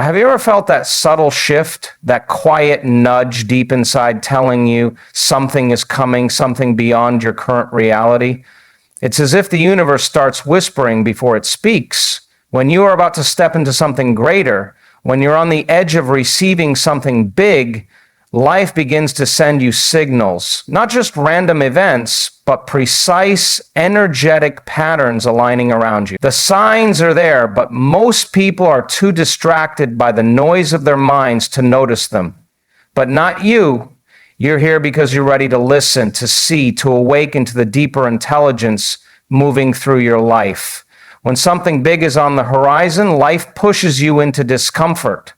Have you ever felt that subtle shift, that quiet nudge deep inside telling you something is coming, something beyond your current reality? It's as if the universe starts whispering before it speaks. When you are about to step into something greater, when you're on the edge of receiving something big, life begins to send you signals, not just random events, but precise, energetic patterns aligning around you. The signs are there, but most people are too distracted by the noise of their minds to notice them. But not you. You're here because you're ready to listen, to see, to awaken to the deeper intelligence moving through your life. When something big is on the horizon, life pushes you into discomfort.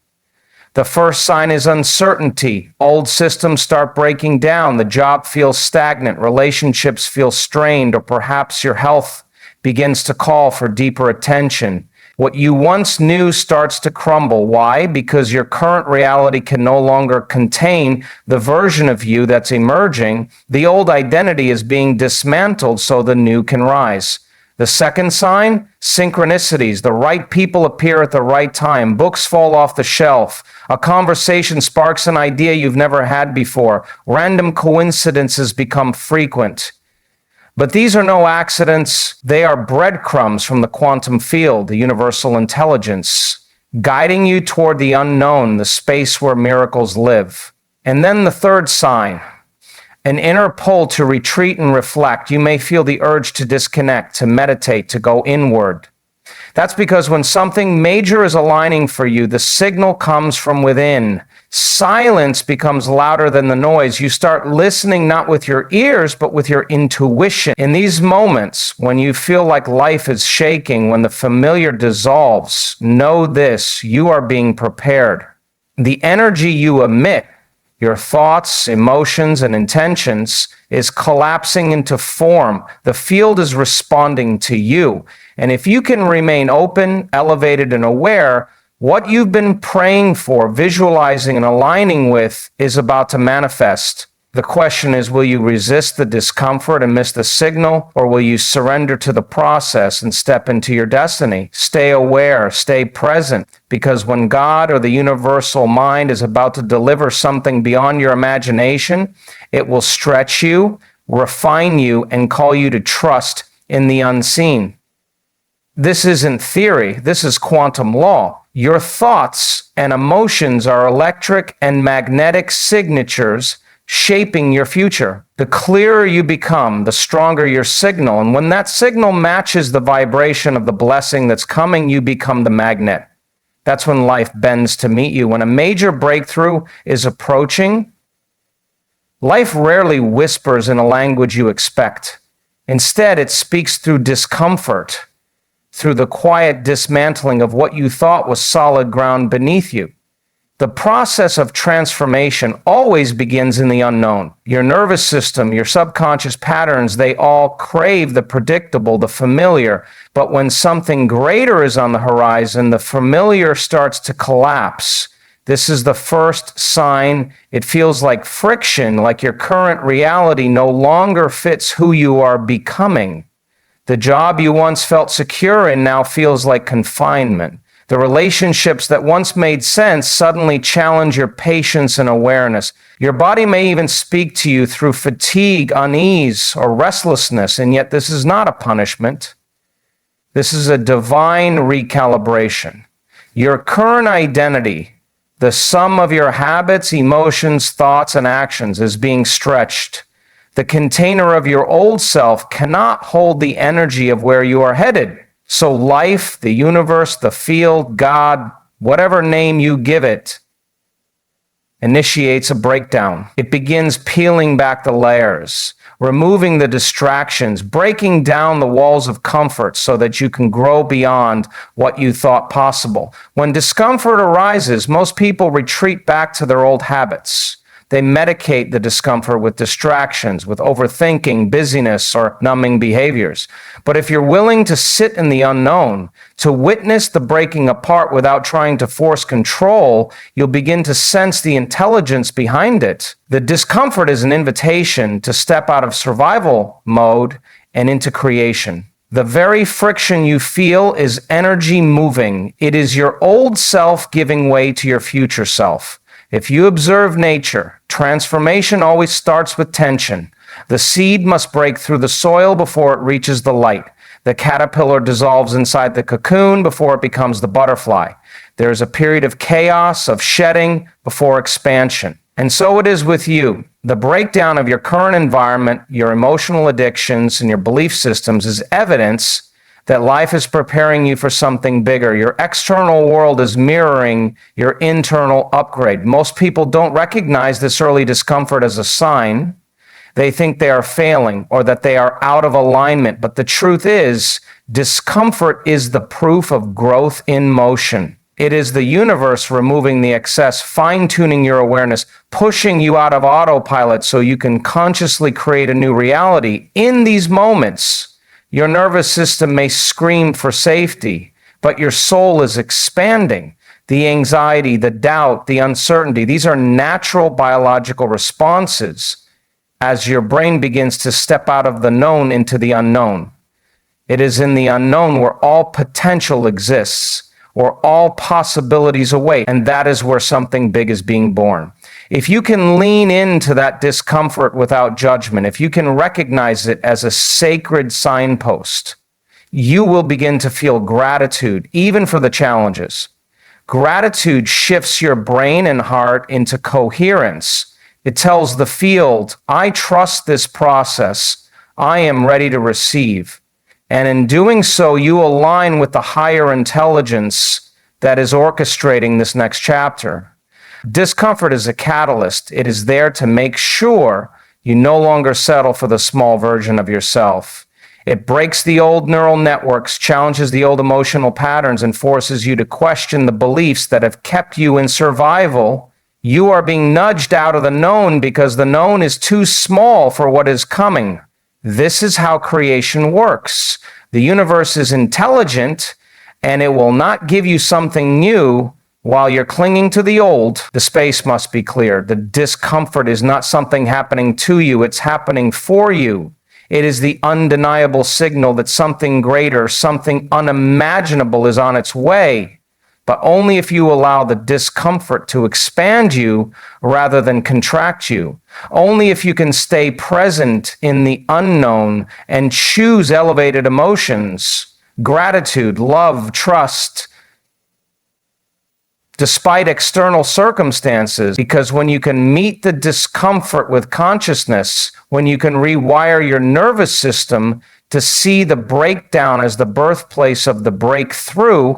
The first sign is uncertainty. Old systems start breaking down. The job feels stagnant. Relationships feel strained, or perhaps your health begins to call for deeper attention. What you once knew starts to crumble. Why? Because your current reality can no longer contain the version of you that's emerging. The old identity is being dismantled so the new can rise. The second sign, synchronicities. The right people appear at the right time. Books fall off the shelf. A conversation sparks an idea you've never had before. Random coincidences become frequent. But these are no accidents. They are breadcrumbs from the quantum field, the universal intelligence, guiding you toward the unknown, the space where miracles live. And then the third sign, an inner pull to retreat and reflect. You may feel the urge to disconnect, to meditate, to go inward. That's because when something major is aligning for you, the signal comes from within. Silence becomes louder than the noise. You start listening not with your ears, but with your intuition. In these moments, when you feel like life is shaking, when the familiar dissolves, know this: you are being prepared. The energy you emit, your thoughts, emotions, and intentions, is collapsing into form. The field is responding to you. And if you can remain open, elevated, and aware, what you've been praying for, visualizing, and aligning with is about to manifest. The question is, will you resist the discomfort and miss the signal, or will you surrender to the process and step into your destiny? Stay aware, stay present, because when God or the universal mind is about to deliver something beyond your imagination, it will stretch you, refine you, and call you to trust in the unseen. This isn't theory, this is quantum law. Your thoughts and emotions are electric and magnetic signatures shaping your future. The clearer you become, the stronger your signal. And when that signal matches the vibration of the blessing that's coming, you become the magnet. That's when life bends to meet you. When a major breakthrough is approaching, life rarely whispers in a language you expect. Instead, it speaks through discomfort, through the quiet dismantling of what you thought was solid ground beneath you. The process of transformation always begins in the unknown. Your nervous system, your subconscious patterns, they all crave the predictable, the familiar. But when something greater is on the horizon, the familiar starts to collapse. This is the first sign. It feels like friction, like your current reality no longer fits who you are becoming. The job you once felt secure in now feels like confinement. The relationships that once made sense suddenly challenge your patience and awareness. Your body may even speak to you through fatigue, unease, or restlessness, and yet this is not a punishment. This is a divine recalibration. Your current identity, the sum of your habits, emotions, thoughts, and actions, is being stretched. The container of your old self cannot hold the energy of where you are headed. So life, the universe, the field, God, whatever name you give it, initiates a breakdown. It begins peeling back the layers, removing the distractions, breaking down the walls of comfort so that you can grow beyond what you thought possible. When discomfort arises, most people retreat back to their old habits. They medicate the discomfort with distractions, with overthinking, busyness, or numbing behaviors. But if you're willing to sit in the unknown, to witness the breaking apart without trying to force control, you'll begin to sense the intelligence behind it. The discomfort is an invitation to step out of survival mode and into creation. The very friction you feel is energy moving. It is your old self giving way to your future self. If you observe nature, transformation always starts with tension. The seed must break through the soil before it reaches the light. The caterpillar dissolves inside the cocoon before it becomes the butterfly. There is a period of chaos, of shedding, before expansion. And so it is with you. The breakdown of your current environment, your emotional addictions, and your belief systems is evidence that life is preparing you for something bigger. Your external world is mirroring your internal upgrade. Most people don't recognize this early discomfort as a sign. They think they are failing or that they are out of alignment. But the truth is, discomfort is the proof of growth in motion. It is the universe removing the excess, fine-tuning your awareness, pushing you out of autopilot so you can consciously create a new reality. In these moments, your nervous system may scream for safety, but your soul is expanding. The anxiety, the doubt, the uncertainty, these are natural biological responses as your brain begins to step out of the known into the unknown. It is in the unknown where all potential exists, where all possibilities await, and that is where something big is being born. If you can lean into that discomfort without judgment, if you can recognize it as a sacred signpost, you will begin to feel gratitude, even for the challenges. Gratitude shifts your brain and heart into coherence. It tells the field, I trust this process. I am ready to receive. And in doing so, you align with the higher intelligence that is orchestrating this next chapter. Discomfort is a catalyst. It is there to make sure you no longer settle for the small version of yourself. It breaks the old neural networks, challenges the old emotional patterns, and forces you to question the beliefs that have kept you in survival. You are being nudged out of the known because the known is too small for what is coming. This is how creation works. The universe is intelligent, and it will not give you something new while you're clinging to the old. The space must be cleared. The discomfort is not something happening to you, it's happening for you. It is the undeniable signal that something greater, something unimaginable is on its way. But only if you allow the discomfort to expand you rather than contract you. Only if you can stay present in the unknown and choose elevated emotions, gratitude, love, trust, despite external circumstances, because when you can meet the discomfort with consciousness, when you can rewire your nervous system to see the breakdown as the birthplace of the breakthrough,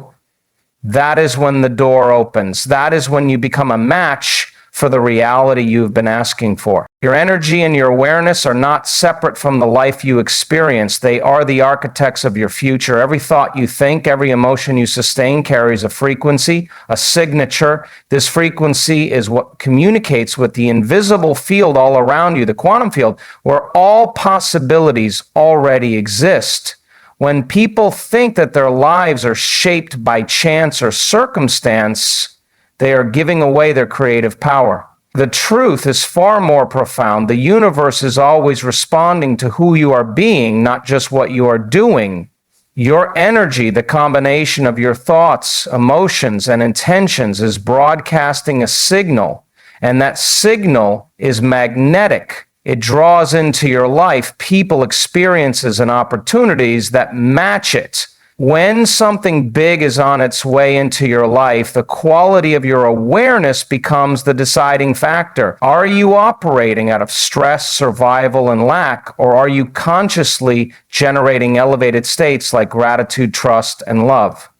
that is when the door opens. That is when you become a match for the reality you've been asking for. Your energy and your awareness are not separate from the life you experience. They are the architects of your future. Every thought you think, every emotion you sustain carries a frequency, a signature. This frequency is what communicates with the invisible field all around you, the quantum field, where all possibilities already exist. When people think that their lives are shaped by chance or circumstance, they are giving away their creative power. The truth is far more profound. The universe is always responding to who you are being, not just what you are doing. Your energy, the combination of your thoughts, emotions, and intentions, is broadcasting a signal, and that signal is magnetic. It draws into your life people, experiences, and opportunities that match it. When something big is on its way into your life, the quality of your awareness becomes the deciding factor. Are you operating out of stress, survival, and lack, or are you consciously generating elevated states like gratitude, trust, and love?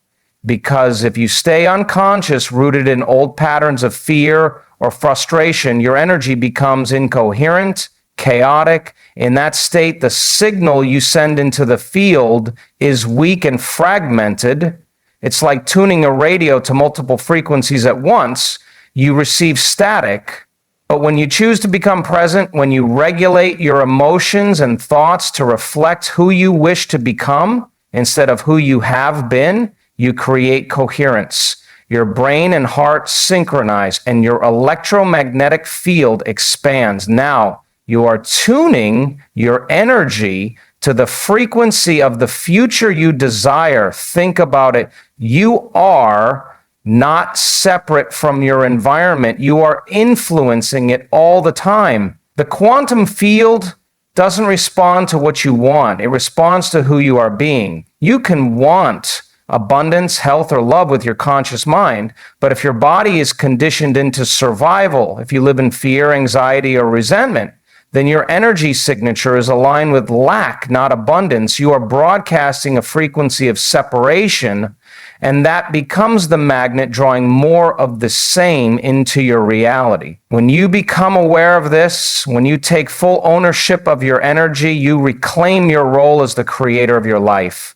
Because if you stay unconscious, rooted in old patterns of fear or frustration, your energy becomes incoherent, chaotic. In that state, the signal you send into the field is weak and fragmented. It's like tuning a radio to multiple frequencies at once. You receive static. But when you choose to become present, when you regulate your emotions and thoughts to reflect who you wish to become instead of who you have been, you create coherence. Your brain and heart synchronize, and your electromagnetic field expands. Now, you are tuning your energy to the frequency of the future you desire. Think about it. You are not separate from your environment. You are influencing it all the time. The quantum field doesn't respond to what you want. It responds to who you are being. You can want abundance, health, or love with your conscious mind, but if your body is conditioned into survival, if you live in fear, anxiety, or resentment, then your energy signature is aligned with lack, not abundance. You are broadcasting a frequency of separation, and that becomes the magnet drawing more of the same into your reality. When you become aware of this, when you take full ownership of your energy, you reclaim your role as the creator of your life.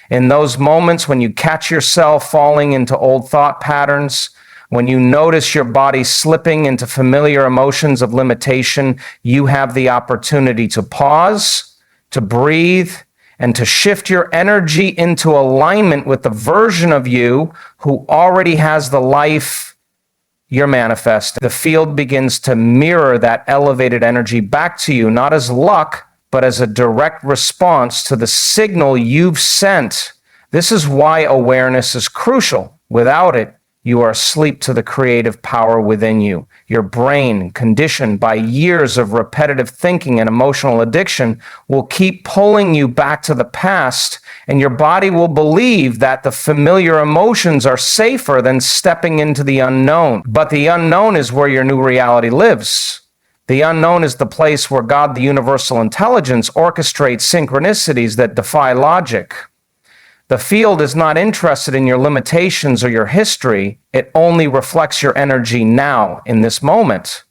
In those moments when you catch yourself falling into old thought patterns, when you notice your body slipping into familiar emotions of limitation, you have the opportunity to pause, to breathe, and to shift your energy into alignment with the version of you who already has the life you're manifesting. The field begins to mirror that elevated energy back to you, not as luck, but as a direct response to the signal you've sent. This is why awareness is crucial. Without it, you are asleep to the creative power within you. Your brain, conditioned by years of repetitive thinking and emotional addiction, will keep pulling you back to the past, and your body will believe that the familiar emotions are safer than stepping into the unknown. But the unknown is where your new reality lives. The unknown is the place where God, the universal intelligence, orchestrates synchronicities that defy logic. The field is not interested in your limitations or your history. It only reflects your energy now, in this moment.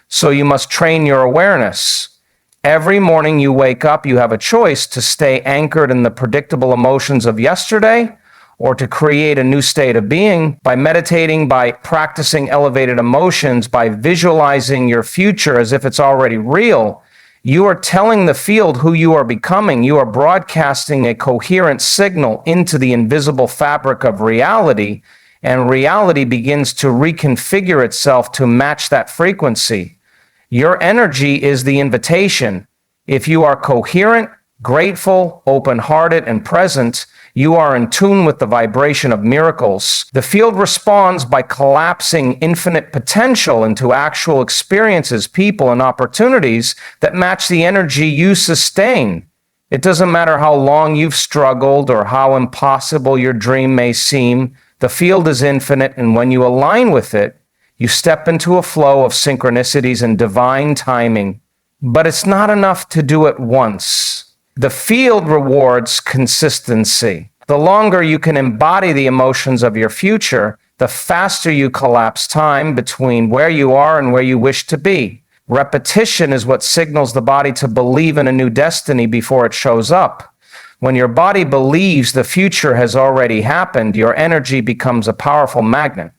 So you must train your awareness. Every morning you wake up, you have a choice to stay anchored in the predictable emotions of yesterday or to create a new state of being by meditating, by practicing elevated emotions, by visualizing your future as if it's already real. You are telling the field who you are becoming. You are broadcasting a coherent signal into the invisible fabric of reality, and reality begins to reconfigure itself to match that frequency. Your energy is the invitation. If you are coherent, grateful, open-hearted, and present, you are in tune with the vibration of miracles. The field responds by collapsing infinite potential into actual experiences, people, and opportunities that match the energy you sustain. It doesn't matter how long you've struggled or how impossible your dream may seem. The field is infinite, and when you align with it, you step into a flow of synchronicities and divine timing. But it's not enough to do it once. The field rewards consistency. The longer you can embody the emotions of your future, the faster you collapse time between where you are and where you wish to be. Repetition is what signals the body to believe in a new destiny before it shows up. When your body believes the future has already happened, your energy becomes a powerful magnet.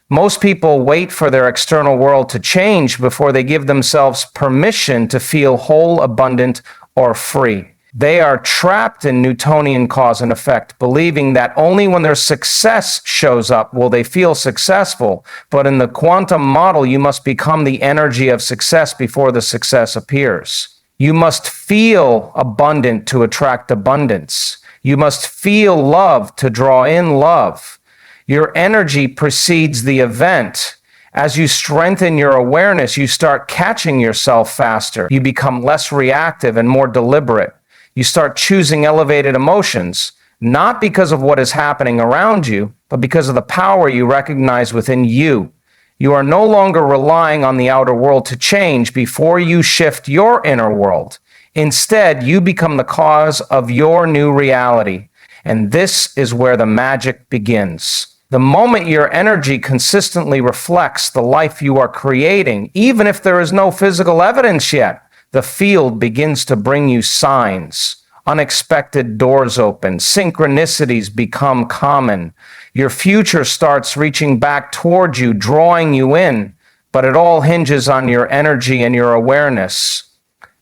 Most people wait for their external world to change before they give themselves permission to feel whole, abundant, or free. They are trapped in Newtonian cause and effect, believing that only when their success shows up will they feel successful. But in the quantum model, you must become the energy of success before the success appears. You must feel abundant to attract abundance. You must feel love to draw in love. Your energy precedes the event. As you strengthen your awareness, you start catching yourself faster. You become less reactive and more deliberate. You start choosing elevated emotions, not because of what is happening around you, but because of the power you recognize within you. You are no longer relying on the outer world to change before you shift your inner world. Instead, you become the cause of your new reality. And this is where the magic begins. The moment your energy consistently reflects the life you are creating, even if there is no physical evidence yet, the field begins to bring you signs. Unexpected doors open. Synchronicities become common. Your future starts reaching back toward you, drawing you in. But it all hinges on your energy and your awareness.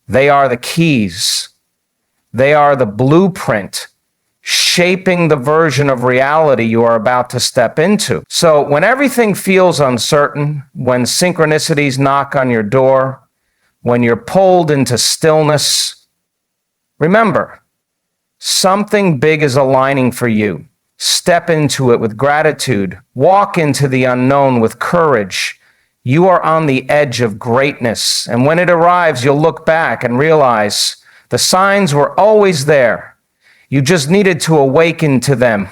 They are the keys. They are the blueprint, shaping the version of reality you are about to step into. So when everything feels uncertain, when synchronicities knock on your door, when you're pulled into stillness, Remember, something big is aligning for you. Step into it with gratitude. Walk into the unknown with courage. You are on the edge of greatness. And when it arrives, you'll look back and realize the signs were always there. You just needed to awaken to them.